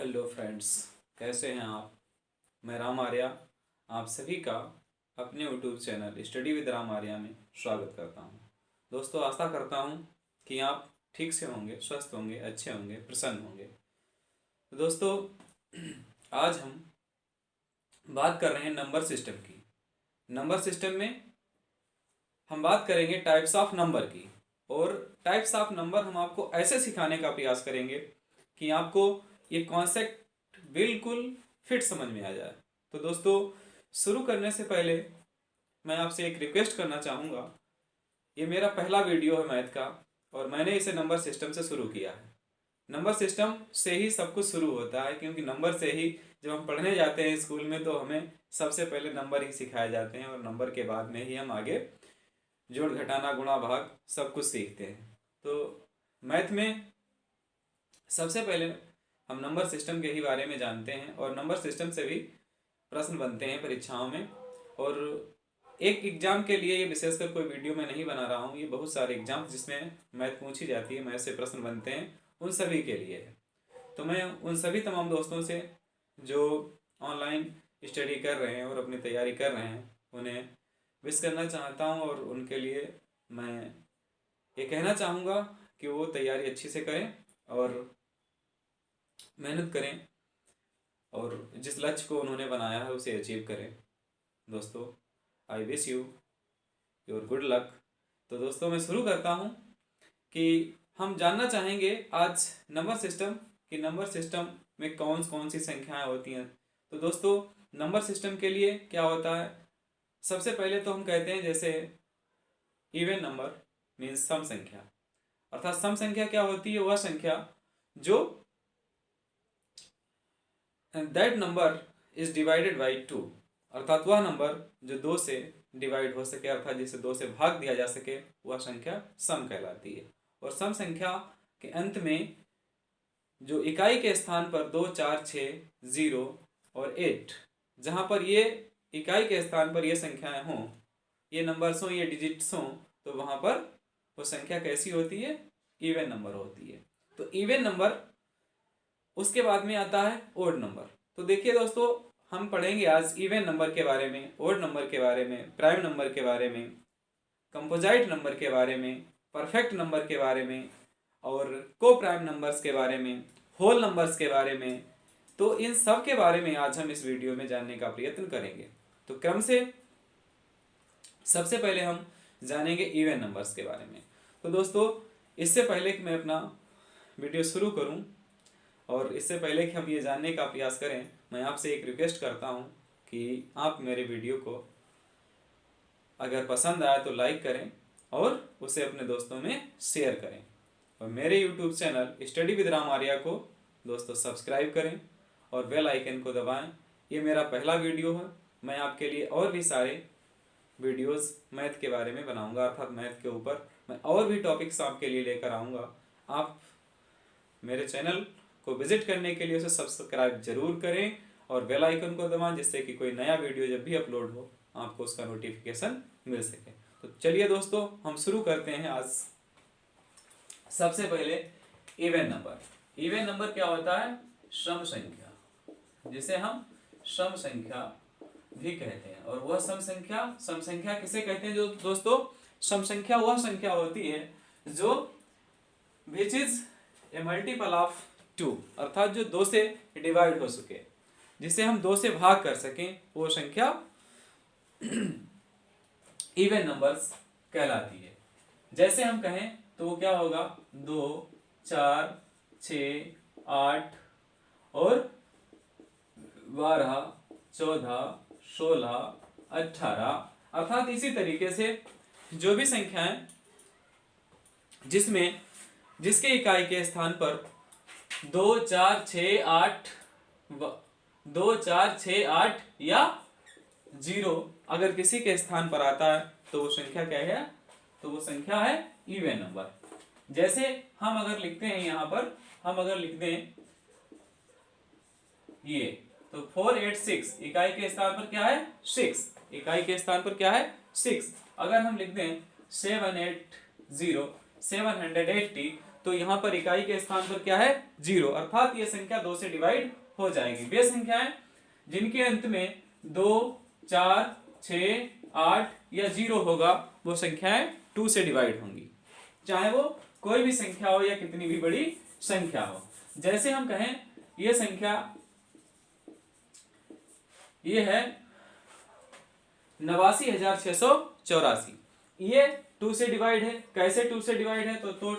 Hello friends, कैसे हैं आप। मैं राम आर्या आप सभी का अपने YouTube channel study with Ram Arya में स्वागत करता हूं। दोस्तों, आशा करता हूं कि आप ठीक से होंगे, स्वस्थ होंगे, अच्छे होंगे, प्रसन्न होंगे। तो दोस्तों, आज हम बात कर रहे हैं नंबर सिस्टम की। नंबर सिस्टम में हम बात करेंगे टाइप्स ऑफ नंबर की, और टाइप्स ऑफ नंबर हम आपको ऐसे सिखाने का प्रयास करेंगे कि आपको ये कॉन्सेप्ट बिल्कुल फिट समझ में आ जाए। तो दोस्तों, शुरू करने से पहले मैं आपसे एक रिक्वेस्ट करना चाहूँगा। ये मेरा पहला वीडियो है मैथ का, और मैंने इसे नंबर सिस्टम से शुरू किया है। नंबर सिस्टम से ही सब कुछ शुरू होता है, क्योंकि नंबर से ही जब हम पढ़ने जाते हैं स्कूल में तो हमें सबसे पहले नंबर ही सिखाए जाते हैं, और नंबर के बाद में ही हम आगे जोड़, घटाना, गुणा, भाग सब कुछ सीखते हैं। तो मैथ में सबसे पहले हम नंबर सिस्टम के ही बारे में जानते हैं, और नंबर सिस्टम से भी प्रश्न बनते हैं परीक्षाओं में। और एक एग्जाम के लिए ये विशेषकर कोई वीडियो में नहीं बना रहा हूँ, ये बहुत सारे एग्जाम जिसमें मैथ पूछी जाती है, मैथ से प्रश्न बनते हैं, उन सभी के लिए है। तो मैं उन सभी तमाम दोस्तों से जो ऑनलाइन स्टडी कर रहे हैं और अपनी तैयारी कर रहे हैं, उन्हें विश करना चाहता हूँ, और उनके लिए मैं ये कहना चाहूँगा कि वो तैयारी अच्छी से करें और मेहनत करें, और जिस लक्ष्य को उन्होंने बनाया है उसे अचीव करें। दोस्तों, I wish you your good luck. तो दोस्तों, मैं शुरू करता हूँ कि हम जानना चाहेंगे आज नंबर सिस्टम कि नंबर सिस्टम में कौन कौन सी संख्याएं होती हैं। तो दोस्तों, नंबर सिस्टम के लिए क्या होता है, सबसे पहले तो हम कहते हैं जैसे इवन नंबर मीन्स सम संख्या। अर्थात सम संख्या क्या होती है, वह संख्या जो that number is divided by 2। अर्थात वह नंबर जो 2 से डिवाइड हो सके, अर्थात जिसे 2 से भाग दिया जा सके, वह संख्या सम कहलाती है। और सम संख्या के अंत में जो इकाई के स्थान पर 2, 4, 6, 0 और 8, जहाँ पर ये इकाई के स्थान पर ये संख्याएं हों, ये नंबर्स हों, ये डिजिट्स हों, तो वहाँ पर वो संख्या कैसी होती है, इवन नंबर होती है। तो इवन नंबर, उसके बाद में आता है ओड नंबर। तो देखिए दोस्तों, हम पढ़ेंगे आज इवन नंबर के बारे में, ओड नंबर के बारे में, प्राइम नंबर के बारे में, कंपोजिट नंबर के बारे में, परफेक्ट नंबर के बारे में, और को प्राइम नंबर्स के बारे में, होल नंबर्स के बारे में। तो इन सब के बारे में आज हम इस वीडियो में जानने का प्रयत्न करेंगे। तो क्रम से सबसे पहले हम जानेंगे इवन नंबर्स के बारे में। तो दोस्तों, इससे पहले कि मैं अपना वीडियो शुरू करूं, और इससे पहले कि हम ये जानने का प्रयास करें, मैं आपसे एक रिक्वेस्ट करता हूं कि आप मेरे वीडियो को अगर पसंद आए तो लाइक करें और उसे अपने दोस्तों में शेयर करें, और मेरे YouTube channel study with Ram Arya को दोस्तों सब्सक्राइब करें और बेल आइकन को दबाएं। ये मेरा पहला वीडियो है, मैं आपके लिए और भी सारे वीडियोस मैथ के बारे में बनाऊंगा, अर्थात मैथ के ऊपर मैं और भी टॉपिक्स आपके लिए लेकर आऊँगा। आप मेरे चैनल को विजिट करने के लिए उसे सब्सक्राइब जरूर करें और बेल आइकन को दबाएं, जिससे कि कोई नया वीडियो जब भी अपलोड हो आपको उसका नोटिफिकेशन मिल सके। तो चलिए दोस्तों, हम शुरू करते हैं आज। सबसे पहले इवन नंबर। इवन नंबर क्या होता है, सम संख्या, जिसे हम सम संख्या भी कहते हैं। और वह सम संख्या किसे कहते हैं जो दोस्तों, सम संख्या वह संख्या होती है जो which is a multiple of 2, अर्थात जो 2 से डिवाइड हो सके, जिसे हम 2 से भाग कर सकें, वो संख्या इवन नंबर्स कहलाती है। जैसे हम कहें तो वो क्या होगा, 2, 4, 6, 8 और 12, 14, 16, 18। अर्थात इसी तरीके से जो भी संख्याएं जिसके इकाई के स्थान पर 2, 4, 6, 8 या 0 अगर किसी के स्थान पर आता है तो वो संख्या क्या है, तो वो संख्या है इवन नंबर। जैसे हम अगर लिखते हैं, यहां पर हम अगर लिख दें ये, तो 4, 8, 6 इकाई के स्थान पर क्या है, 6, इकाई के स्थान पर क्या है, 6। अगर हम लिख दें 780 780, तो यहाँ पर इकाई के स्थान पर क्या है 0, अर्थात ये संख्या 2 से डिवाइड हो जाएगी। वे संख्याएं जिनके अंत में 2, 4, 6, 8 या 0 होगा वो संख्याएं 2 से डिवाइड होंगी, चाहे वो कोई भी संख्या हो या कितनी भी बड़ी संख्या हो। जैसे हम कहें ये संख्या ये है 89,684, ये 2 से डिवाइड है। कैसे 2 से डिवाइड है तो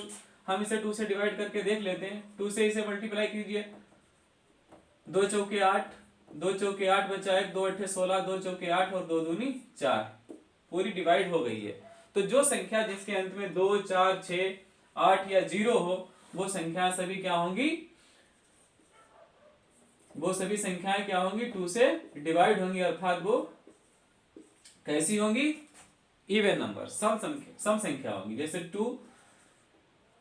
हम इसे 2 से डिवाइड करके देख लेते हैं। 2 से इसे मल्टीप्लाई कीजिए, 2 चौके 8, 2 चौके 8 बचा 1, 2 अट्ठे 16, 2 चौके 8 और 2 दूनी 4, पूरी डिवाइड हो गई है। तो जो संख्या जिसके अंत में 2, 4, 6, 8 या 0 हो वो संख्या सभी क्या होंगी, वो सभी संख्याएं क्या होंगी 2 से डिवाइड होंगी, अर्थात वो कैसी होंगी इवन नंबर, सम संख्या होंगी। जैसे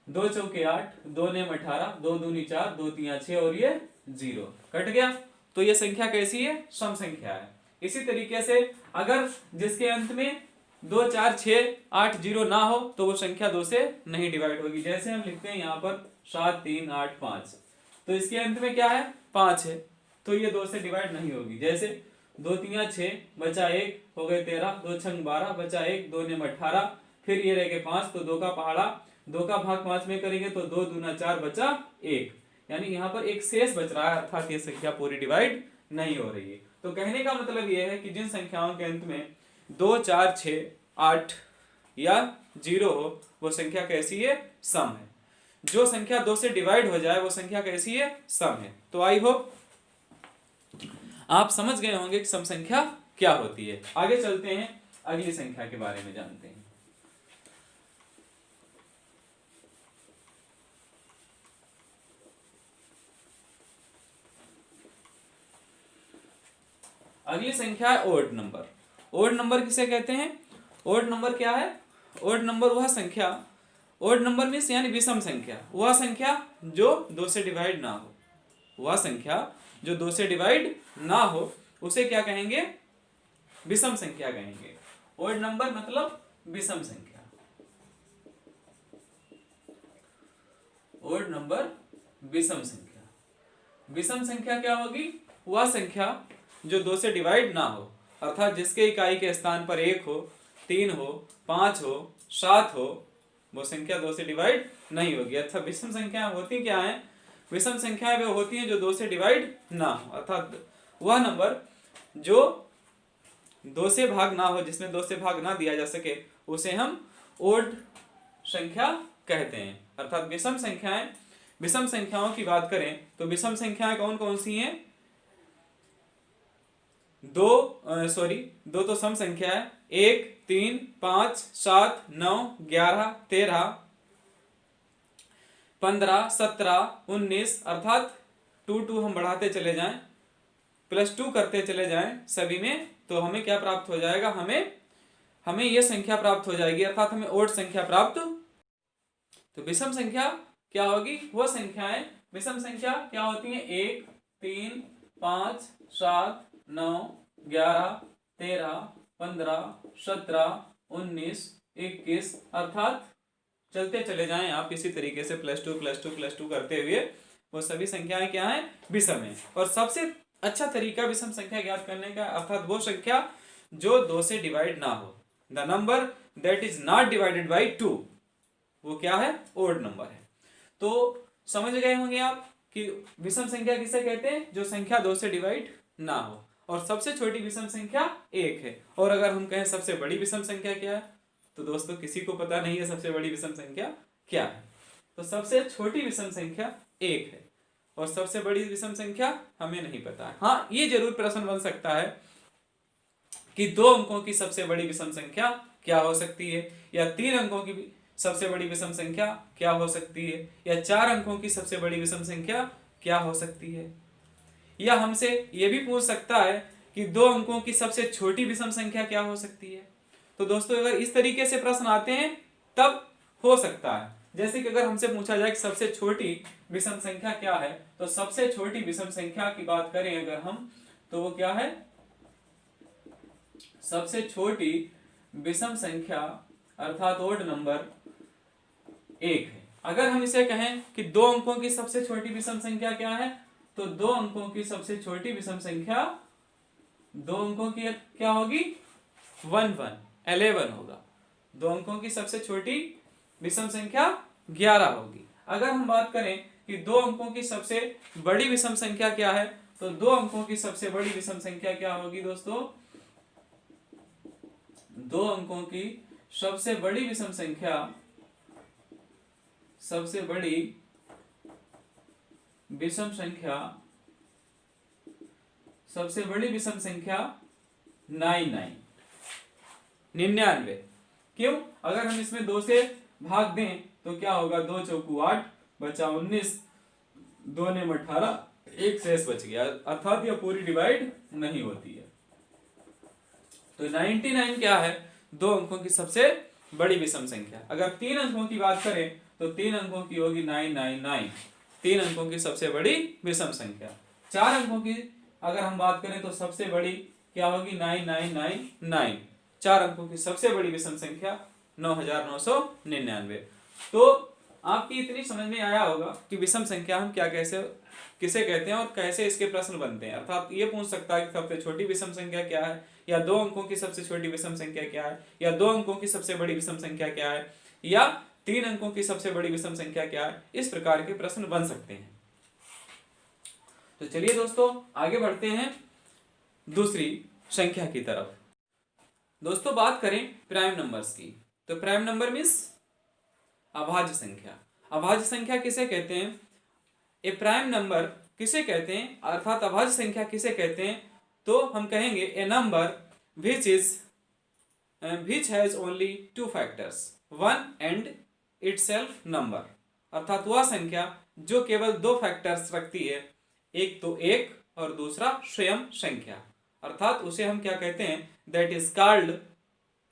2 चौके 8, 2 नेम 18, 2 दूनी 4, 2 तिया 6 और ये 0 कट गया, तो ये संख्या कैसी है सम संख्या है। इसी तरीके से अगर जिसके अंत में 2, 4, 6, 8, 0 ना हो तो वो संख्या 2 से नहीं डिवाइड होगी। जैसे हम लिखते हैं यहाँ पर 7, 3, 8, 5, तो इसके अंत में क्या है 5 है, तो ये 2 से डिवाइड नहीं होगी। जैसे 2 तिया 6 बचा 1 हो गए 13, 2 छंग 12 बचा 1, 2 नेम 18, फिर ये रह गए 5, तो 2 का पहाड़ा 2 का भाग 5 में करेंगे तो 2 दूना 4 बचा 1, यानी यहाँ पर एक शेष बच रहा है, अर्थात ये संख्या पूरी डिवाइड नहीं हो रही है। तो कहने का मतलब ये है कि जिन संख्याओं के अंत में 2, 4, 6, 8 या 0 हो वो संख्या कैसी है सम है। जो संख्या 2 से डिवाइड हो जाए वो संख्या कैसी है सम है। तो आई होप आप समझ गए होंगे कि सम संख्या क्या होती है। आगे चलते हैं, अगली संख्या के बारे में जानते हैं। अगली संख्या है ओड नंबर। ओड नंबर किसे कहते हैं? ओड नंबर क्या है? ओड नंबर वह संख्या, ओड नंबर मीन्स यानी विषम संख्या, वह संख्या जो 2 से डिवाइड ना हो, वह संख्या जो 2 से डिवाइड ना हो उसे क्या कहेंगे? विषम संख्या कहेंगे। ओड नंबर मतलब विषम संख्या। ओड नंबर विषम संख्या। विषम संख्या क्या होगी? वह संख्या जो 2 से डिवाइड ना हो, अर्थात जिसके इकाई के स्थान पर 1 हो, 3 हो, 5 हो, 7 हो, वो संख्या 2 से डिवाइड नहीं होगी। अर्थात विषम संख्या होती क्या है? विषम संख्याएं वे होती हैं जो 2 से डिवाइड ना हो, अर्थात वह नंबर जो 2 से भाग ना हो, जिसमें 2 से भाग ना दिया जा सके, उसे हम ओड संख्या कहते हैं। अर्थात विषम संख्याएं, विषम संख्याओं की बात करें तो विषम संख्याएं कौन कौन सी हैं? दो तो सम संख्या है, 1, 3, 5, 7, 9, 11, 13, 15, 17, 19, अर्थात 2 हम बढ़ाते चले जाएं, +2 करते चले जाएं सभी में, तो हमें क्या प्राप्त हो जाएगा? हमें यह संख्या प्राप्त हो जाएगी, अर्थात हमें ओड संख्या प्राप्त। तो विषम संख्या क्या होगी? वो संख्याएं, विषम संख्या क्या होती हैं? 1, 3, 5, 7, 9, 11, 13, 15, 17, 19, 21, अर्थात चलते चले जाएं आप इसी तरीके से +2 करते हुए, वो सभी संख्याएं क्या हैं? विषम है। और सबसे अच्छा तरीका विषम संख्या ज्ञात करने का, अर्थात वो संख्या जो 2 से डिवाइड ना हो, the number that is not divided by 2, वो क्या है? ओड नंबर है। तो समझ गए होंगे आप कि विषम संख्या किसे कहते हैं? जो संख्या 2 से डिवाइड ना हो। और सबसे छोटी विषम संख्या 1 है। और अगर हम कहें सबसे बड़ी विषम संख्या क्या है, तो दोस्तों किसी को पता नहीं है सबसे बड़ी विषम संख्या क्या है। तो सबसे छोटी विषम संख्या 1 है और सबसे बड़ी विषम संख्या हमें नहीं पता है। हाँ, ये जरूर प्रश्न बन सकता है कि 2 अंकों की सबसे बड़ी विषम संख्या क्या हो सकती है, या 3 अंकों की सबसे बड़ी विषम संख्या क्या हो सकती है, या 4 अंकों की सबसे बड़ी विषम संख्या क्या हो सकती है, या हमसे यह भी पूछ सकता है कि 2 अंकों की सबसे छोटी विषम संख्या क्या हो सकती है। तो दोस्तों अगर इस तरीके से प्रश्न आते हैं तब हो सकता है। जैसे कि अगर हमसे पूछा जाए कि सबसे छोटी विषम संख्या क्या है, तो सबसे छोटी विषम संख्या की बात करें अगर हम, तो वो क्या है? सबसे छोटी विषम संख्या अर्थात ओड नंबर 1 है। अगर हम इसे कहें कि 2 अंकों की सबसे छोटी विषम संख्या क्या है, तो 2 अंकों की सबसे छोटी विषम संख्या 2 अंकों की क्या होगी, 11 होगा। 2 अंकों की सबसे छोटी विषम संख्या 11 होगी। अगर हम बात करें कि 2 अंकों की सबसे बड़ी विषम संख्या क्या है, तो 2 अंकों की सबसे बड़ी विषम संख्या क्या होगी दोस्तों, 2 अंकों की सबसे बड़ी विषम संख्या, सबसे बड़ी विषम संख्या, सबसे बड़ी विषम संख्या 99। क्यों? अगर हम इसमें 2 से भाग दें तो क्या होगा, 2 चौकू 8 बचा 19, 2 ने 18, एक शेष बच गया, अर्थात यह पूरी डिवाइड नहीं होती है। तो 99 क्या है, 2 अंकों की सबसे बड़ी विषम संख्या। अगर 3 अंकों की बात करें तो 3 अंकों की होगी 999, 3 अंकों की सबसे बड़ी विषम संख्या। 4 अंकों की अगर हम बात करें तो सबसे बड़ी क्या होगी, 9999, 4 अंकों की सबसे बड़ी विषम संख्या 9999। तो आपकी इतनी समझ में आया होगा कि विषम संख्या हम क्या कैसे किसे कहते हैं और कैसे इसके प्रश्न बनते हैं। अर्थात ये पूछ सकता है कि सबसे छोटी विषम संख्या क्या है, या 2 अंकों की सबसे छोटी विषम संख्या क्या है, या 2 अंकों की सबसे बड़ी विषम संख्या क्या है, या 3 अंकों की सबसे बड़ी विषम संख्या क्या है। इस प्रकार के प्रश्न बन सकते हैं। तो चलिए दोस्तों आगे बढ़ते हैं दूसरी संख्या की तरफ। दोस्तों बात करें प्राइम नंबर्स की, तो प्राइम नंबर मीन्स अभाज्य संख्या। अभाज्य संख्या किसे कहते हैं, ए प्राइम नंबर किसे कहते हैं, अर्थात अभाज्य संख्या किसे कहते हैं, तो हम कहेंगे a number which has only 2 factors, 1 and itself number. अर्थात वह संख्या जो केवल 2 फैक्टर्स रखती है, एक तो एक और दूसरा स्वयं संख्या, अर्थात उसे हम क्या कहते हैं, that is called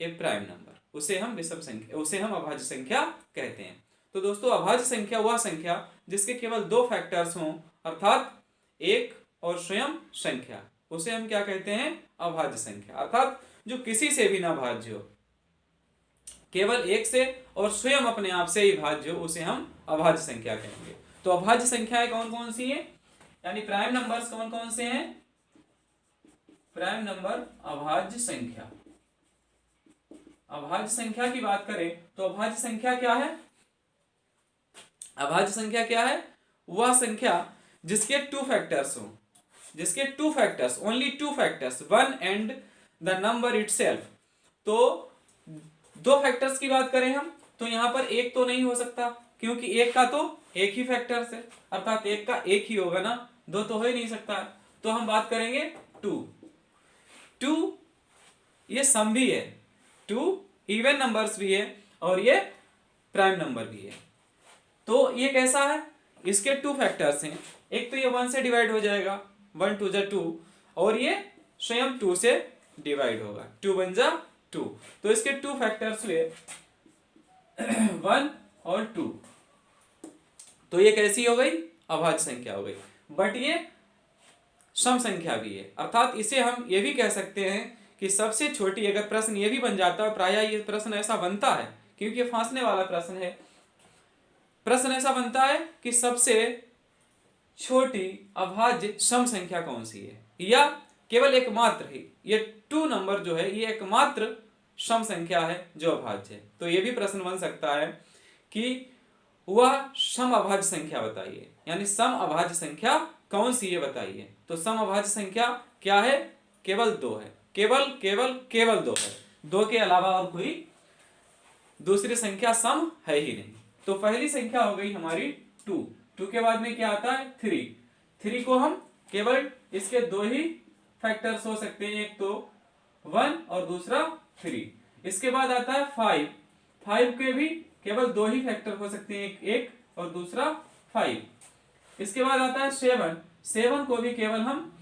a prime number. उसे हम विषम संख्या, उसे हम अभाज्य संख्या कहते हैं। तो दोस्तों अभाज्य संख्या वह संख्या जिसके केवल 2 फैक्टर्स हों, अर्थात एक और स्वयं संख्या, उसे हम क्या कहते हैं, अभाज्य संख्या। अर्थात जो किसी से भी ना भाज्य हो, केवल एक से और स्वयं अपने आप से ही भाज्य हो, उसे हम अभाज्य संख्या कहेंगे। तो अभाज्य संख्याएं कौन कौन सी है, यानी प्राइम नंबर्स कौन कौन से हैं, प्राइम नंबर अभाज्य संख्या। अभाज्य संख्या की बात करें तो अभाज्य संख्या क्या है, अभाज्य संख्या क्या है, वह संख्या जिसके 2 फैक्टर्स हो, जिसके 2 factors, only 2 factors, 1 and the number itself. तो 2 फैक्टर्स की बात करें हम तो यहां पर एक तो नहीं हो सकता, क्योंकि एक का तो एक ही फैक्टर्स है, अर्थात एक का एक ही होगा ना, 2 तो हो ही नहीं सकता। तो हम बात करेंगे 2 ये सम भी है, 2 इवन नंबर्स भी है और ये प्राइम नंबर भी है। तो ये कैसा है, इसके 2 फैक्टर्स हैं, एक तो ये 1 से डिवाइड हो जाएगा, 1 2 जा 2, और ये स्वयं 2 से डिवाइड होगा, 2 1 जा 2। तो इसके 2 फैक्टर्स हुए 1 और 2। तो ये कैसी हो गई, अभाज्य संख्या हो गई। बट ये सम संख्या भी है, अर्थात इसे हम ये भी कह सकते हैं कि सबसे छोटी, अगर प्रश्न ये भी बन जाता है, प्रायः ये प्रश्न ऐसा बनता है क्योंकि ये फांसने वाला प्रश्न है, प्रश्न ऐसा बनता है कि सबसे छोटी अभाज्य सम संख्या कौन सी है, या केवल एकमात्र ही ये 2 नंबर जो है ये एकमात्र सम संख्या है जो अभाज्य है। तो ये भी प्रश्न बन सकता है कि वह सम अभाज्य संख्या बताइए, यानी सम अभाज्य संख्या कौन सी है बताइए। तो सम अभाज्य संख्या क्या है, केवल 2 है, केवल केवल केवल 2 है, 2 के अलावा और कोई दूसरी संख्या सम है ही नहीं। तो पहली संख्या हो गई हमारी 2 के बाद में क्या आता है 3 को हम केवल इसके 2 ही फैक्टर्स हो सकते हैं, एक तो 1 और दूसरा 3। इसके बाद आता है 5 के भी केवल 2 ही फैक्टर हो सकते हैं, एक और दूसरा 5। इसके बाद आता है 7 को भी केवल हम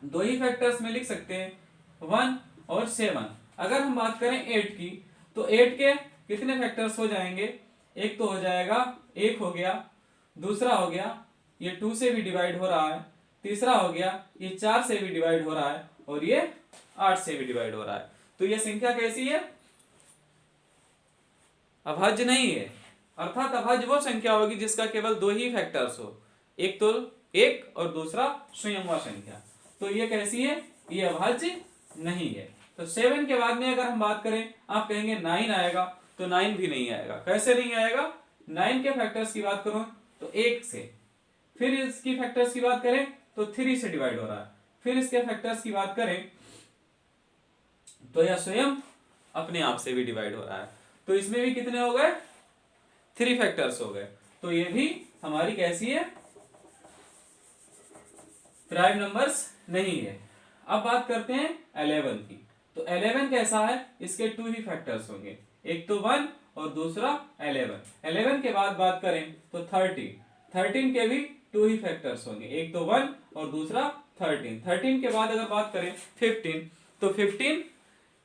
2 ही फैक्टर्स में लिख सकते हैं, 1 और 7। अगर हम बात करें 8 की तो 8 के कितने फैक्टर्स हो जाएंगे, एक तो हो जाएगा 1 हो गया, दूसरा हो गया ये 2 से भी डिवाइड हो रहा है, तीसरा हो गया ये 4 से भी डिवाइड हो रहा है, और ये 8 से भी डिवाइड हो रहा है। तो ये संख्या कैसी है, अभाज्य नहीं है, अर्थात अभाज्य वो संख्या होगी जिसका केवल दो ही फैक्टर्स हो, एक तो एक और दूसरा स्वयं व संख्या। तो ये कैसी है, ये अभाज्य नहीं है। तो 7 के बाद में अगर हम बात करें, आप कहेंगे 9 आएगा, तो 9 भी नहीं आएगा। कैसे नहीं आएगा, 9 के फैक्टर्स की बात करूं तो 1 से, फिर इसकी फैक्टर्स की बात करें तो 3 से डिवाइड हो रहा है, फिर इसके फैक्टर्स की बात करें तो यह स्वयं अपने आप से भी डिवाइड हो रहा है। तो इसमें भी कितने हो गए, 3 फैक्टर्स हो गए। तो ये भी हमारी कैसी है, प्राइम नंबर्स नहीं है। अब बात करते हैं 11 की। तो 11 कैसा है, इसके 2 ही फैक्टर्स होंगे, एक तो 1 और दूसरा 11। 11 के बाद बात करें तो 13। 13 के भी 2 ही फैक्टर्स होंगे, एक तो 1 और दूसरा 13। 13 के बाद अगर बात करें 15, तो 15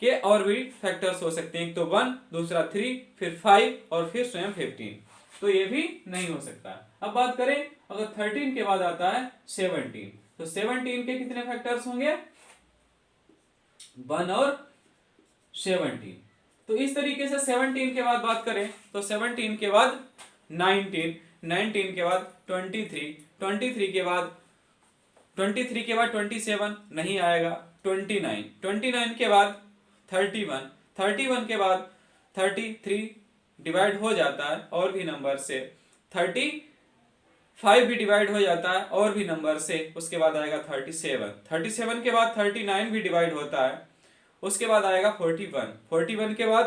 के और भी फैक्टर्स हो सकते हैं, एक तो 1, दूसरा 3, फिर 5 और फिर स्वयं 15। तो ये भी नहीं हो सकता। अब बात करें अगर 13 के बाद आता है 17, तो 17 के कितने फैक्टर्स होंगे, 1 और 17। तो इस तरीके से 17 के बाद बात करें तो 17 के बाद 19, 19 के बाद 23, 23 के बाद 23 के बाद 27 नहीं आएगा, 29, 29 के बाद 31, 31 के बाद 33 डिवाइड हो जाता है और भी नंबर से, 35 भी डिवाइड हो जाता है और भी नंबर से, उसके बाद आएगा 37, 37 के बाद 39 भी डिवाइड होता है, उसके बाद आएगा 41, 41 के बाद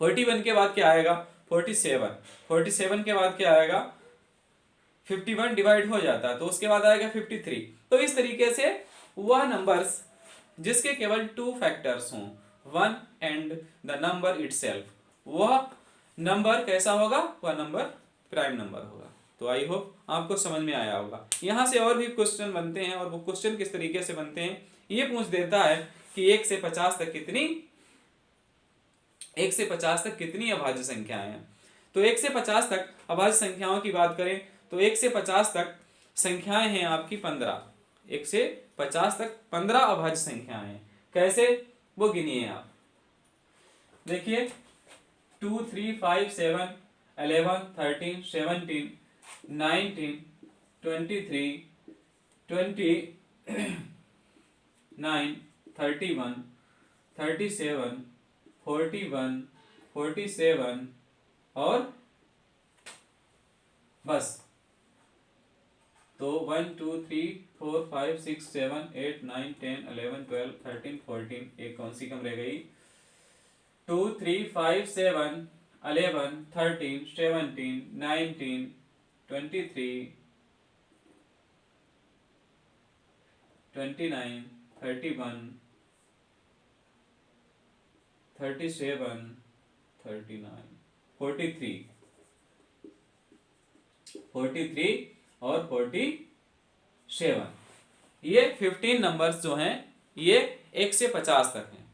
41 के बाद क्या आएगा 47, 47 के बाद क्या आएगा 51 डिवाइड हो जाता है, तो उसके बाद आएगा 53। तो इस तरीके से वह नंबर्स जिसके केवल 2 फैक्टर्स हों, 1 एंड द नंबर इटसेल्फ, वह नंबर कैसा होगा, वह नंबर प्राइम नंबर होगा। तो आई होप आपको समझ में आया होगा। यहां से और भी क्वेश्चन बनते हैं, और वो क्वेश्चन किस तरीके से बनते हैं, ये पूछ देता है कि 1 से 50 तक कितनी, 1 से 50 तक कितनी अभाज्य संख्याएं हैं। तो 1 से 50 तक अभाज्य संख्याओं की बात करें तो 1 से 50 तक संख्याएं हैं आपकी 15। 1 से 50 तक 15 अभाज्य संख्याएं हैं। कैसे, वो गिनिए आप, देखिए 2, 3, 5, 7, 11, 13, 17, 19, 23, 29, 31, 37, 41, 47 और बस। तो 1, 2, 3, 4, 5, 6, 7, 8, 9, 10, 11, 12, 13, 14, एक कौन सी कम रह गई, 2, 3, 5, 7, 11, 13, 17, 19, 23, 29, 31, 37, 39, 43, 43 और 47। ये 15 नंबर्स जो हैं ये 1 से 50 तक हैं।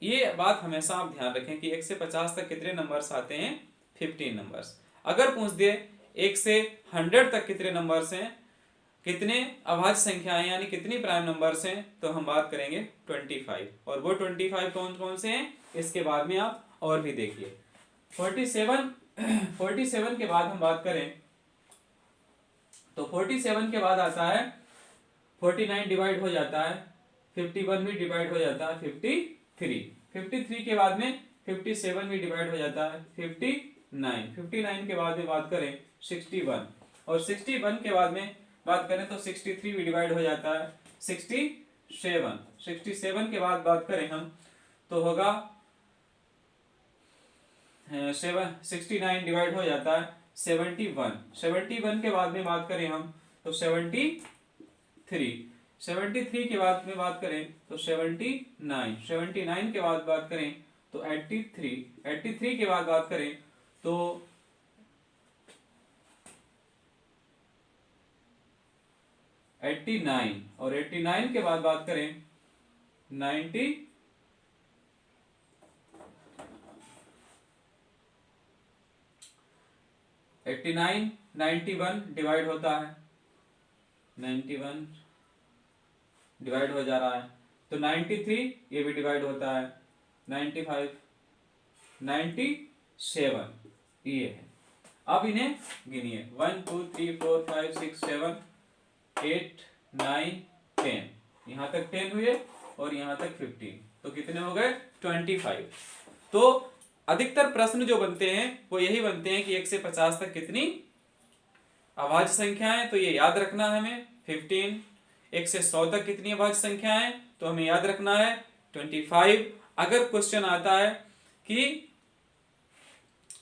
ये बात हमेशा आप ध्यान रखें कि 1 से 50 तक कितने नंबर्स आते हैं, 15 नंबर्स। अगर पूछ दे 1 से 100 तक कितने नंबर्स हैं, कितने अभाज्य संख्याएं यानी कितनी प्राइम नंबर्स हैं, तो हम बात करेंगे 25। और वो 25 कौन कौन से हैं, इसके बाद में आप और भी देखिए। 47 के बाद हम बात करें तो 47 के बाद आता है 49 डिवाइड हो जाता है, 51 भी डिवाइड हो जाता है, 53 के बाद में 57 भी डिवाइड हो जाता है, 59 के बाद में बात करें 61, और 61 के बाद में बात करें तो 63 भी डिवाइड हो जाता है, 67 के बाद बात करें हम तो होगा 69 डिवाइड हो जाता है, 71 के बाद में बात करें हम तो 73 के बाद में बात करें तो 79 के बाद बात करें तो 83 के बाद बात करें तो 89, और 89 के बाद बात करें 90, 89, 91 डिवाइड होता है, 91 डिवाइड हो जा रहा है, तो 93 ये भी डिवाइड होता है, 95, 96 7 ये है। अब इन्हें गिनिए 1 2 3 4 5 6 7 8 9 10, यहां तक 10 हुए और यहां तक 15, तो कितने हो गए 25। तो अधिकतर प्रश्न जो बनते हैं वो यही बनते हैं कि 1 से 50 तक कितनी अभाज्य संख्याएं, तो ये याद रखना है हमें 15। 1 से 100 तक कितनी अभाज्य संख्याएं, तो हमें याद रखना है 25। अगर क्वेश्चन आता है कि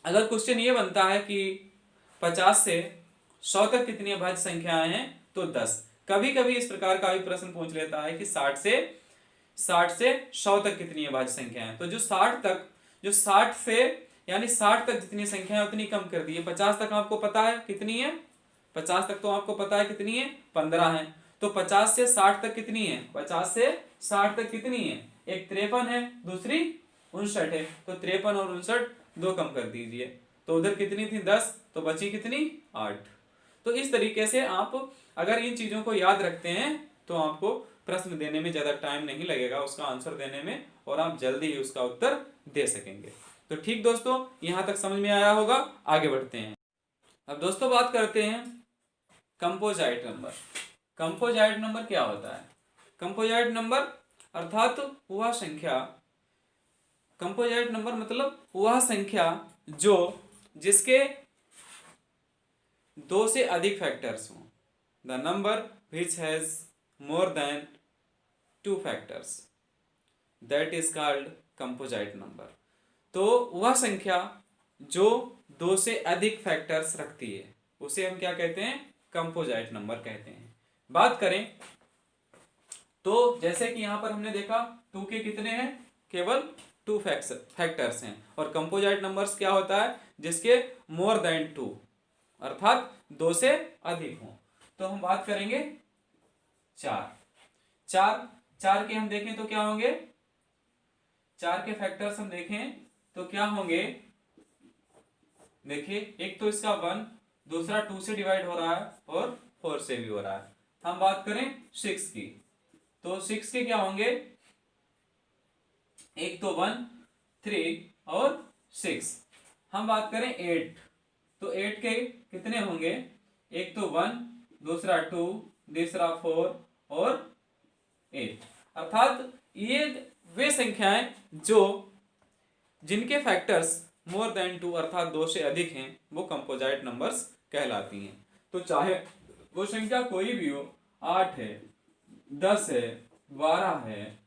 अगर क्वेश्चन ये बनता है कि 50 से 100 तक कितनी अभाज्य संख्याएं हैं, तो 10। कभी कभी इस प्रकार का भी प्रश्न पूछ लेता है कि 60 से 100 तक कितनी अभाज्य संख्याएं हैं, तो जो 60 से यानी 60 तक जितनी संख्या है उतनी कम कर दी है। 50 तक आपको पता है कितनी है, 50 तक तो आपको पता है कितनी है 15 है, तो 50 से 60 तक कितनी है, 50 से 60 तक कितनी है, एक 53 है, दूसरी 59 है, तो 53 और 59 दो कम कर दीजिए, तो उधर कितनी थी 10, तो बची कितनी 8। तो इस तरीके से आप अगर इन चीजों को याद रखते हैं तो आपको प्रश्न देने में ज्यादा टाइम नहीं लगेगा उसका आंसर देने में, और आप जल्दी ही उसका उत्तर दे सकेंगे। तो ठीक दोस्तों, यहां तक समझ में आया होगा, आगे बढ़ते हैं। अब दोस्तों बात करते हैं कंपोजाइट नंबर। कंपोजाइट नंबर क्या होता है? कंपोजाइट नंबर अर्थात वह संख्या, कंपोजाइट नंबर मतलब वह संख्या जो जिसके दो से अधिक फैक्टर्स हों। The number which has more than 2 factors, that is called composite number. तो वह संख्या जो 2 से अधिक फैक्टर्स रखती है उसे हम क्या कहते हैं, कंपोजाइट नंबर कहते हैं। बात करें तो जैसे कि यहां पर हमने देखा 2 के कितने हैं, केवल 2 फैक्टर्स हैं, और कंपोजाइट नंबर्स क्या होता है, जिसके मोर देन 2 अर्थात 2 से अधिक हों। तो हम बात करेंगे 4 के हम देखें तो क्या होंगे, 4 के फैक्टर्स हम देखें तो क्या होंगे, देखिए एक तो इसका 1, दूसरा 2 से डिवाइड हो रहा है और 4 से भी हो रहा है। हम बात करें 6 की, तो 6 के क्या होंगे, एक तो 1 3 और 6। हम बात करें 8, तो 8 के कितने होंगे, एक तो 1, दूसरा 2, तीसरा 4 और 8। अर्थात ये वे संख्याएं जो जिनके फैक्टर्स मोर देन 2 अर्थात 2 से अधिक हैं वो कंपोजाइट नंबर्स कहलाती हैं। तो चाहे वो संख्या कोई भी हो, 8 है, 10 है, 12 है,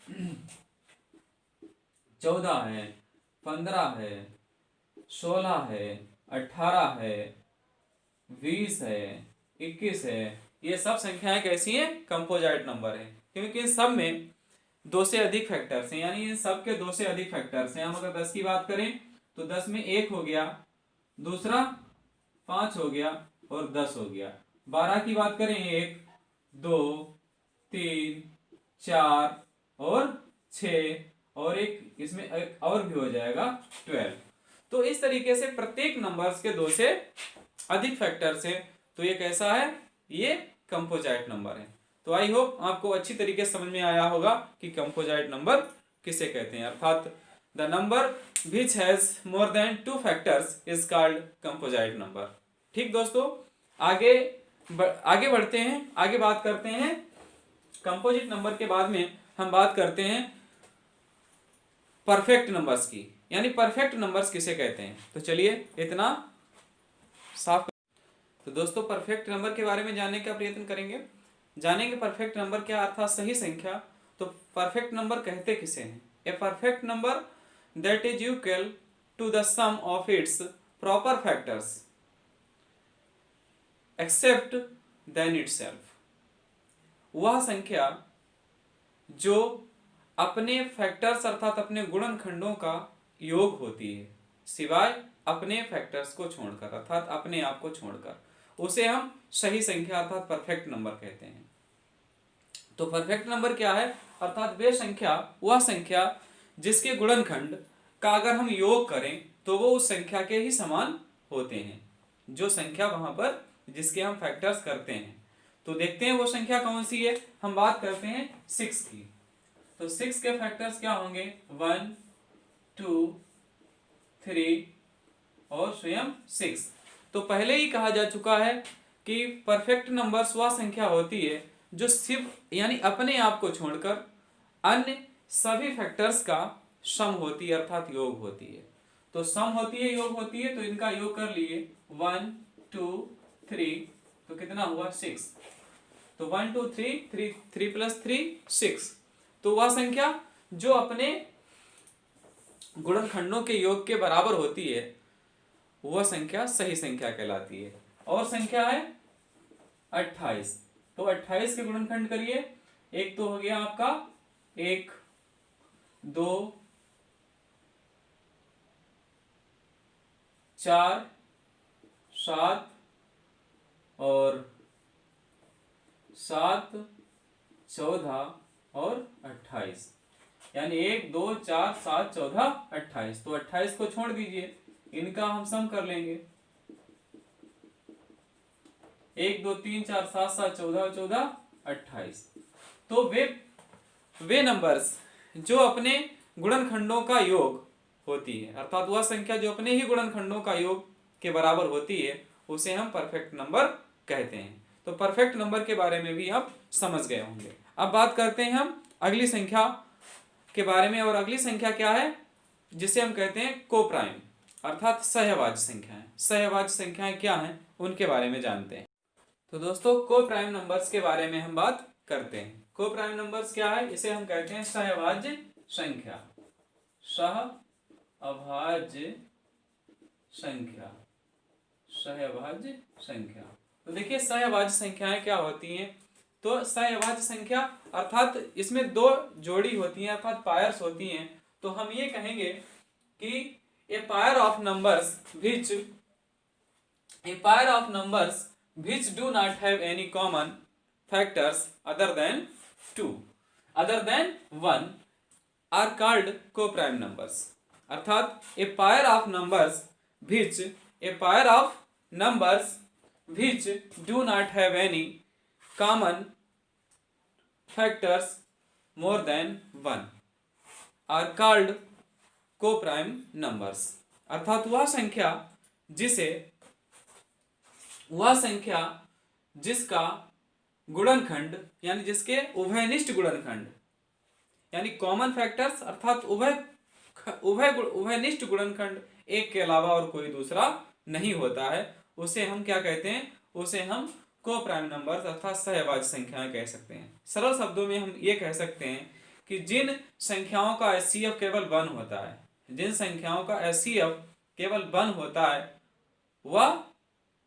14 है, 15 है, 16 है, 18 है, 20 है, 21 है, ये सब संख्याएं कैसी हैं, कंपोजाइट नंबर है, क्योंकि इन सब में 2 से अधिक फैक्टर्स हैं, यानी इन सब के 2 से अधिक फैक्टर्स हैं। हम अगर 10 की बात करें तो 10 में 1 हो गया, दूसरा 5 हो गया और 10 हो गया। 12 की बात करें 1 2 3 4 और 6 और एक इसमें एक और भी हो जाएगा 12। तो इस तरीके से प्रत्येक नंबर्स के 2 से अधिक फैक्टर्स हैं, तो ये कैसा है, ये कंपोजाइट नंबर है। तो आई होप आपको अच्छी तरीके से समझ में आया होगा कि कंपोजाइट नंबर किसे कहते हैं, अर्थात the number which has more than 2 factors is called composite number. ठीक दोस्तों, आगे बढ़ते हैं, आगे बात करते हैं कंपोजिट नंबर के बाद में हम बात करते हैं परफेक्ट नंबर्स की, यानी परफेक्ट नंबर्स किसे कहते हैं। तो चलिए इतना साफ। तो दोस्तों परफेक्ट नंबर के बारे में जानने का प्रयत्न करेंगे, जानेंगे परफेक्ट नंबर क्या अर्थात सही संख्या। तो परफेक्ट नंबर कहते किसे हैं, a perfect number that is equal to the sum of its proper factors except then itself. वह संख्या जो अपने फैक्टर्स अर्थात अपने गुणनखंडों का योग होती है सिवाय अपने फैक्टर्स को छोड़कर अर्थात अपने आप को छोड़कर, उसे हम सही संख्या अर्थात परफेक्ट नंबर कहते हैं। तो परफेक्ट नंबर क्या है, अर्थात वह संख्या जिसके गुणनखंड का अगर हम योग करें तो वो उस संख्या के ही समान होते हैं, जो संख्या वहां पर जिसके हम फैक्टर्स करते हैं। तो देखते हैं वो संख्या कौन सी है। हम बात करते हैं 6 की, तो 6 के फैक्टर्स क्या होंगे, 1 2 3 और स्वयं 6। तो पहले ही कहा जा चुका है कि परफेक्ट नंबर्स वह संख्या होती है जो सिर्फ यानी अपने आप को छोड़कर अन्य सभी फैक्टर्स का सम होती है, अर्थात योग होती है। तो सम होती है, योग होती है, तो इनका योग कर लिए 1 2 3, तो कितना हुआ 6। तो 1 2 3 3 3 प्लस 3 6। तो वह संख्या जो अपने गुणनखंडों के योग के बराबर होती है वह संख्या सही संख्या कहलाती है। और संख्या है 28। तो 28 के गुणनखंड करिए। एक तो हो गया आपका 1 2 4 7 और 7 14 और 28, यानी 1 2 4 7 14 28। तो 28 को छोड़ दीजिए, इनका हम सम कर लेंगे। 1 2 3 4 7 7 14 14 28। तो वे नंबर्स जो अपने गुणनखंडों का योग होती है, अर्थात वह संख्या जो अपने ही गुणनखंडों का योग के बराबर होती है, उसे हम परफेक्ट नंबर कहते हैं। तो परफेक्ट नंबर के बारे में भी आप समझ गए होंगे। अब बात करते हैं हम अगली संख्या के बारे में। और अगली संख्या क्या है, जिसे हम कहते हैं कोप्राइम, अर्थात सहभाज्य संख्याएं। सहभाज्य संख्याएं क्या हैं उनके बारे में जानते हैं। तो दोस्तों कोप्राइम नंबर्स के बारे में हम बात करते हैं। कोप्राइम नंबर्स क्या है, इसे हम कहते हैं सहभाज्य संख्या। सहभाज्य संख्या, सहभाज्य संख्या। तो देखिए सहभाज्य संख्याएं क्या होती हैं। तो सहभाज्य संख्या अर्थात इसमें दो जोड़ी होती हैं, अर्थात पायर्स होती हैं। तो हम ये कहेंगे कि a pair of numbers which do not have any common factors other than 1 are called coprime numbers। अर्थात a pair of numbers which do not have any common factors more than 1 are called coprime numbers। अर्थात वह संख्या जिसका गुणनखंड यानी जिसके उभयनिष्ठ गुणनखंड यानी common factors अर्थात उभयनिष्ठ गुणनखंड एक के अलावा और कोई दूसरा नहीं होता है, उसे हम क्या कहते हैं, उसे हम कोप्राइम नंबर्स अर्थात सहभाज्य संख्याएं कह सकते हैं। सरल शब्दों में हम ये कह सकते हैं कि जिन संख्याओं का एचसीएफ केवल 1 होता है, जिन संख्याओं का एचसीएफ केवल 1 होता है वह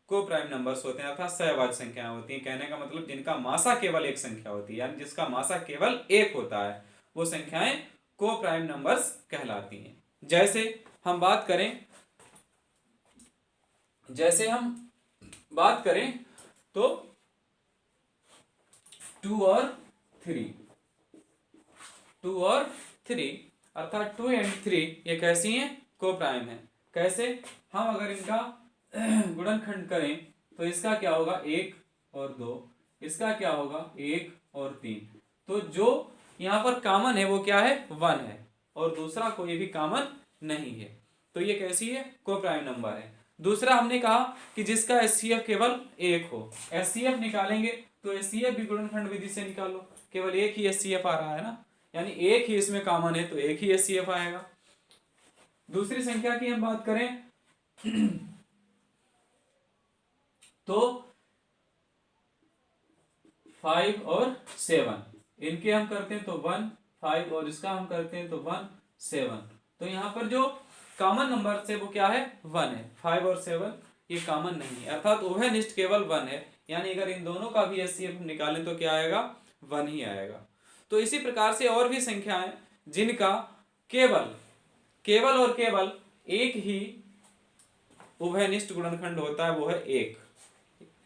कोप्राइम नंबर्स होते हैं, अर्थात सहभाज्य संख्याएं होती हैं। कहने का मतलब जिनका मासा केवल एक संख्या होती है, यानी जिसका मासा केवल 1 होता है, वो संख्याएं कोप्राइम नंबर्स कहलाती हैं। जैसे हम बात करें तो 2 और 3 अर्थात 2 और 3 ये कैसी हैं, कोप्राइम है। कैसे, हम अगर इनका गुणनखंड करें तो इसका क्या होगा 1 और 2, इसका क्या होगा 1 और 3। तो जो यहाँ पर कॉमन है वो क्या है 1 है और दूसरा कोई भी कॉमन नहीं है। तो ये कैसी है, कोप्राइम नंबर है। दूसरा हमने कहा कि जिसका एचसीएफ केवल 1 हो। एचसीएफ निकालेंगे तो एचसीएफ भी गुणनखंड विधि से निकालो, केवल एक ही एचसीएफ आ रहा है ना, यानी एक ही इसमें कॉमन है तो एक ही एचसीएफ आएगा। दूसरी संख्या की हम बात करें तो 5 और 7 इनके हम करते हैं तो 1 5 और इसका हम करते हैं तो 1 7। तो यहाँ पर जो कॉमन नंबर से वो क्या है 1 है। 5 और 7 ये कॉमन नहीं है, अर्थात उभयनिष्ठ केवल 1 है, यानी अगर इन दोनों का भी एचसीएफ निकालें तो क्या आएगा 1 ही आएगा। तो इसी प्रकार से और भी संख्याएं जिनका केवल और केवल एक ही उभयनिष्ठ गुणनखंड होता है वो है 1,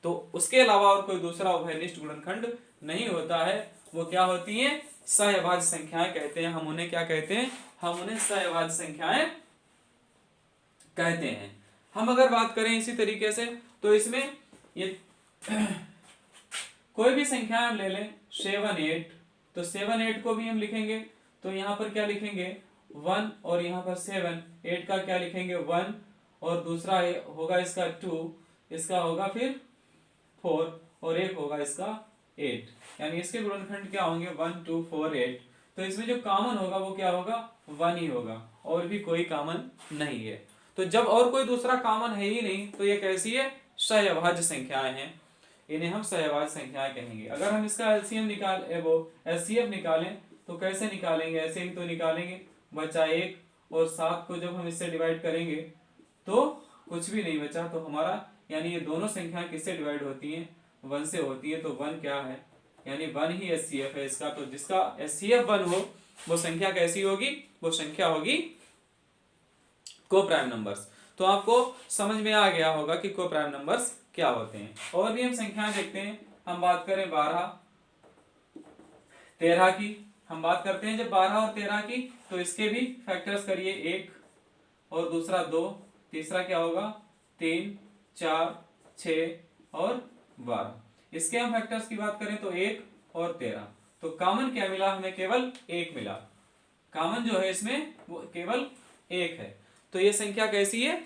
तो उसके अलावा और कोई दूसरा उभयनिष्ठ गुणनखंड नहीं होता है, वो क्या होती हैं, सहभाज्य संख्याएं कहते हैं। हम उन्हें क्या कहते हैं, हम उन्हें सहभाज्य संख्याएं कहते हैं। हम अगर बात करें इसी तरीके से तो इसमें ये कोई भी संख्या हम ले लें 7 8, तो 7 8 को भी हम लिखेंगे तो यहाँ पर क्या लिखेंगे 1 और यहाँ पर 7 8 का क्या लिखेंगे 1 और दूसरा होगा इसका 2, इसका होगा फिर 4 और एक होगा इसका 8, यानी इसके गुणनखंड क्या होंगे 1 2 4 8। तो इसमें जो कॉमन होगा वो क्या होगा 1 ही होगा, और भी कोई कॉमन नहीं है। तो जब और कोई दूसरा कॉमन है ही नहीं तो ये कैसी है, सहअभाज्य संख्याएं हैं, इन्हें हम सहअभाज्य संख्याएं कहेंगे। अगर हम इसका एलसीएम वो एचसीएफ निकालें तो कैसे निकालेंगे, ऐसे ही तो निकालेंगे, बचा 1 और 7 को जब हम इससे डिवाइड करेंगे तो कुछ भी नहीं बचा, तो हमारा यानी ये दोनों संख्याएं किससे डिवाइड होती हैं 1 से होती है, तो 1 क्या है, यानी 1 ही एचसीएफ है इसका। तो जिसका एचसीएफ 1 हो वो संख्या कैसी होगी, वो संख्या होगी को प्राइम नंबर्स। तो आपको समझ में आ गया होगा कि को प्राइम नंबर्स क्या होते हैं। और भी हम संख्याएं देखते हैं, हम बात करें 12 13 की, हम बात करते हैं जब 12 और 13 की, तो इसके भी फैक्टर्स करिए, 1 और दूसरा 2, तीसरा क्या होगा 3 4 6 और 12। इसके हम फैक्टर्स की बात करें तो 1 और 13, तो कॉमन क्या मिला हमें, केवल 1 मिला, कॉमन जो है इसमें वो केवल 1 है। तो ये संख्या कैसी है,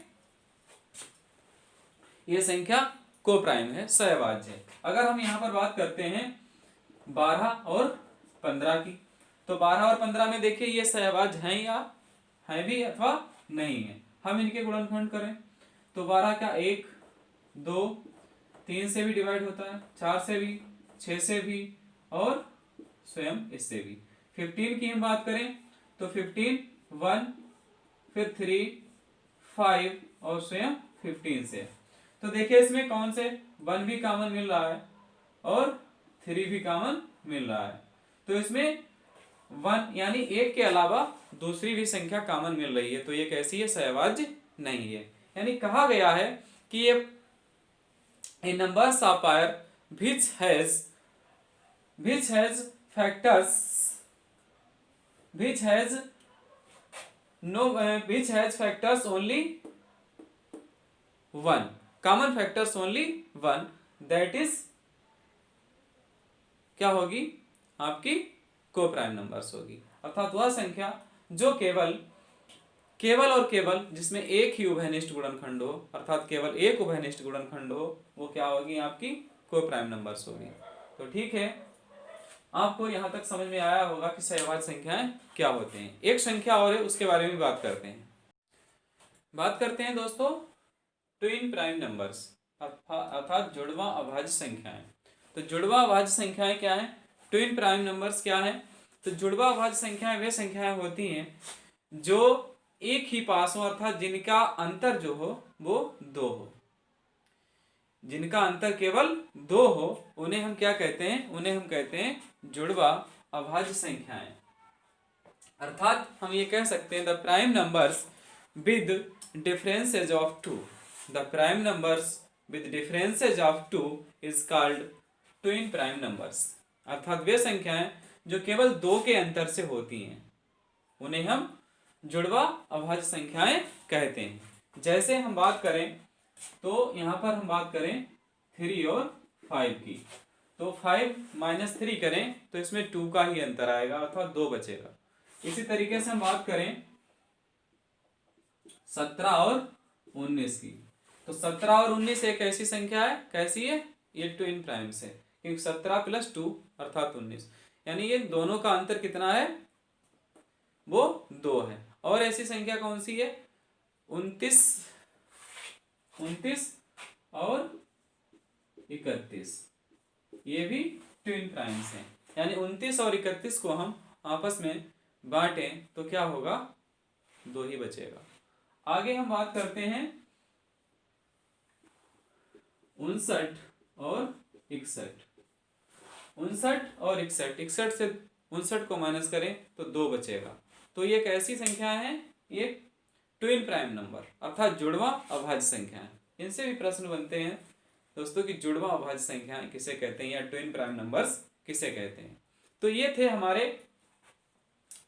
ये संख्या को प्राइम है, सहअभाज्य है। अगर हम यहां पर बात करते हैं 12 और 15 की, तो 12 और 15 में देखिए ये सहअभाज्य हैं या है भी अथवा नहीं है। हम इनके गुणनखंड करें तो 12 का 1 2 3 से भी डिवाइड होता है, 4 से भी, 6 से भी और स्वयं इससे भी। 15 की हम बात करें तो 15 1 फिर 3 5 और स्वयं 15 से। तो देखिए इसमें कौन से 1 भी कॉमन मिल रहा है और 3 भी कॉमन मिल रहा है, तो इसमें 1 यानी 1 के अलावा दूसरी भी संख्या कॉमन मिल रही है, तो ये कैसी है, सहअभाज्य नहीं है। यानी कहा गया है कि ये a numbers of pair which has factors which has factors only 1, common factors only 1, that is क्या होगी आपकी को प्राइम नंबर्स होगी। अर्थात वह संख्या जो केवल और केवल जिसमें एक ही उभयनिष्ठ गुणनखंड हो, अर्थात केवल एक उभयनिष्ठ गुणनखंड हो, वो क्या होगी आपकी को प्राइम नंबर्स होगी। तो ठीक है, आपको यहां तक समझ में आया होगा कि सहअभाज्य संख्याएं क्या होते हैं। एक संख्या और है, उसके बारे में बात करते हैं दोस्तों, ट्विन प्राइम नंबर्स अर्थात जुड़वा अभाज्य संख्याएं। तो जुड़वा अभाज्य संख्याएं क्या है, ट्विन प्राइम नंबर्स क्या है। तो जुड़वा अभाज्य संख्याएं वे संख्याएं होती हैं जो एक ही पास हो, अर्थात जिनका अंतर जो हो वो 2 हो, जिनका अंतर केवल 2 हो, उन्हें हम क्या कहते हैं, उन्हें हम कहते हैं जुड़वा अभाज्य संख्याएं। अर्थात हम ये कह सकते हैं the prime numbers with differences of 2, the prime numbers with differences of 2 is called twin prime numbers. अर्थात वे संख्याएं जो केवल 2 के अंतर से होती हैं उन्हें हम जुड़वा अभाज्य संख्याएं कहते हैं। जैसे हम बात करें तो यहां पर हम बात करें 3 और 5 की, तो 5 - 3 करें तो इसमें 2 का ही अंतर आएगा, अर्थात 2 बचेगा। इसी तरीके से हम बात करें 17 और 19 की, तो 17 और 19 एक ऐसी संख्या है, कैसी है, ये ट्विन प्राइम से, क्योंकि 17 + 2 अर्थात 19, यानी ये दोनों का अंतर कितना है, वो 2 है। और ऐसी संख्या कौन सी है, 29 और 31, ये भी ट्विन प्राइम्स हैं। यानी 29 और 31 को हम आपस में बांटें तो क्या होगा, 2 ही बचेगा। आगे हम बात करते हैं 59 और 61, 59 और 61, 61 से 59 को माइनस करें तो 2 बचेगा। तो ये कैसी संख्या है, ये ट्विन प्राइम नंबर अर्थात जुड़वा अभाज्य संख्याएं। इनसे भी प्रश्न बनते हैं दोस्तों कि जुड़वा अभाज्य संख्याएं किसे कहते हैं या ट्विन प्राइम नंबर्स किसे कहते हैं। तो ये थे हमारे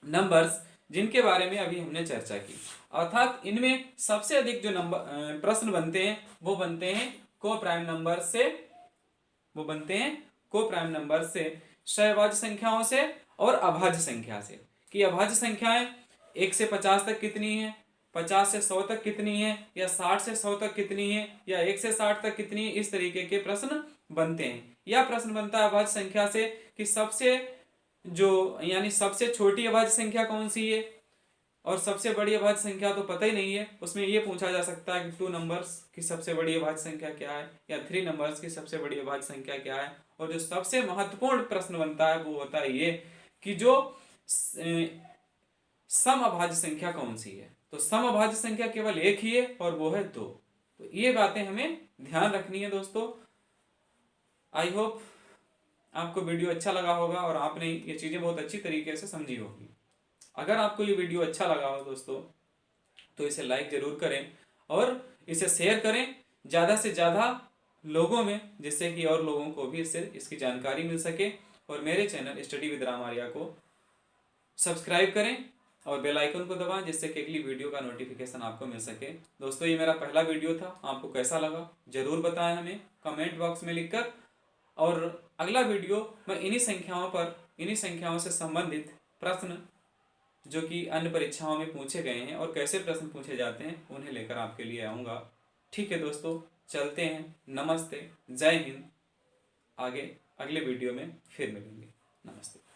नंबर्स जिनके बारे में अभी हमने चर्चा की। अर्थात इनमें सबसे अधिक जो नंबर प्रश्न बनते हैं वो बनते हैं को प्राइम नंबर से, वो बनते हैं को प्राइम नंबर से, सहअभाज्य संख्याओं से और अभाज्य संख्या से, कि अभाज्य संख्याएं 1 से 50 तक कितनी है, 50 से 100 तक कितनी है, या 60 से 100 तक कितनी है, या 1 से 60 तक कितनी है, इस तरीके के प्रश्न बनते हैं। या प्रश्न बनता है अभाज्य संख्या से कि सबसे यानी सबसे छोटी अभाज्य संख्या कौन सी है, और सबसे बड़ी अभाज्य संख्या तो पता ही नहीं है। उसमें ये पूछा जा सकता है कि 2 नंबर्स की सबसे बड़ी अभाज्य संख्या क्या है, या 3 नंबर्स की सबसे बड़ी अभाज्य संख्या क्या है। और जो सबसे महत्वपूर्ण प्रश्न बनता है वो होता है ये कि जो सम अभाज्य संख्या कौन सी है। तो सम अभाज्य संख्या केवल एक ही है और वो है 2। तो ये बातें हमें ध्यान रखनी है दोस्तों। आई होप आपको वीडियो अच्छा लगा होगा और आपने ये चीजें बहुत अच्छी तरीके से समझी होगी। अगर आपको ये वीडियो अच्छा लगा हो दोस्तों तो इसे लाइक जरूर करें और इसे शेयर करें ज़्यादा से ज़्यादा लोगों में, जिससे कि और लोगों को भी इसकी जानकारी मिल सके। और मेरे channel study with Ram Arya को सब्सक्राइब करें और बेल आइकन को दबाएं, जिससे कि अगली वीडियो का नोटिफिकेशन आपको मिल सके। दोस्तों ये मेरा पहला वीडियो था, आपको कैसा लगा जरूर बताएं हमें कमेंट बॉक्स में लिखकर। और अगला वीडियो मैं इन्हीं संख्याओं से संबंधित प्रश्न जो कि अन्य परीक्षाओं में पूछे गए हैं और कैसे प्रश्न पूछे जाते हैं उन्हें लेकर आपके लिए आऊँगा। ठीक है दोस्तों, चलते हैं। नमस्ते, जय हिंद। आगे अगले वीडियो में फिर मिलेंगे। नमस्ते।